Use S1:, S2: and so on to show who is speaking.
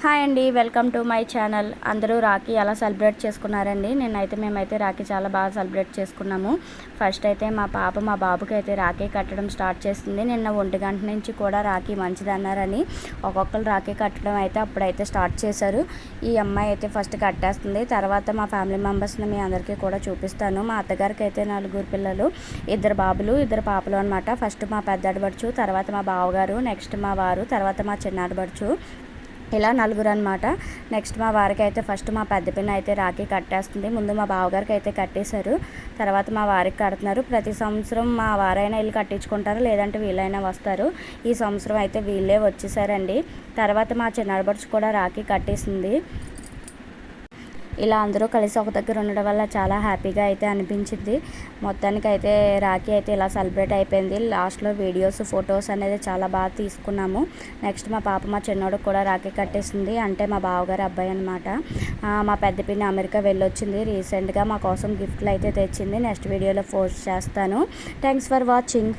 S1: Hi అండి, welcome to my channel. అందరూ రాఖీ ఎలా సెలబ్రేట్ చేసుకున్నారండి? మేమైతే రాఖీ చాలా బాగా సెలబ్రేట్ చేసుకున్నాము. ఫస్ట్ అయితే మా పాప మా బాబుకి అయితే రాఖీ కట్టడం స్టార్ట్ చేసింది. నిన్న 1 గంట నుంచి కూడా రాఖీ మంచిదన్నారని ఒక్కొక్కరు రాఖీ కట్టడం అయితే అప్పుడైతే స్టార్ట్ చేశారు. ఈ అమ్మాయి అయితే ఫస్ట్ కట్టేస్తుంది. తర్వాత మా ఫ్యామిలీ మెంబర్స్ని మీ అందరికీ కూడా చూపిస్తాను. మా అత్తగారికి అయితే 4 పిల్లలు, 2 బాబులు 2 పాపలు అనమాట. ఫస్ట్ మా పెద్ద ఆడబడుచు, తర్వాత మా బావగారు, నెక్స్ట్ మా వారు, తర్వాత మా చిన్న ఆడబడుచు, ఇలా 4 అనమాట. నెక్స్ట్ మా వారికి అయితే ఫస్ట్ మా పెద్ద పిన్న అయితే రాఖీ కట్టేస్తుంది. ముందు మా బావగారికి అయితే కట్టేశారు, తర్వాత మా వారికి కడుతున్నారు. ప్రతి సంవత్సరం మా వారైనా వీళ్ళు కట్టించుకుంటారు, లేదంటే వీళ్ళైనా వస్తారు. ఈ సంవత్సరం అయితే వీళ్ళే వచ్చేసారండి. తర్వాత మా చిన్నబడుచు కూడా రాఖీ కట్టేసింది. ఇలా అందరూ కలిసి ఒక దగ్గర ఉండడం వల్ల చాలా హ్యాపీగా అయితే అనిపించింది. మొత్తానికి అయితే రాఖీ అయితే ఇలా సెలబ్రేట్ అయిపోయింది. లాస్ట్లో వీడియోస్, ఫొటోస్ అనేది చాలా బాగా తీసుకున్నాము. నెక్స్ట్ మా పాప మా చిన్నోడికి కూడా రాఖీ కట్టేసింది, అంటే మా బావగారి అబ్బాయి అనమాట. మా పెద్ద పిన్ని అమెరికా వెళ్ళొచ్చింది. రీసెంట్గా మా కోసం గిఫ్ట్లు అయితే తెచ్చింది. నెక్స్ట్ వీడియోలో పోస్ట్ చేస్తాను. Thanks for watching.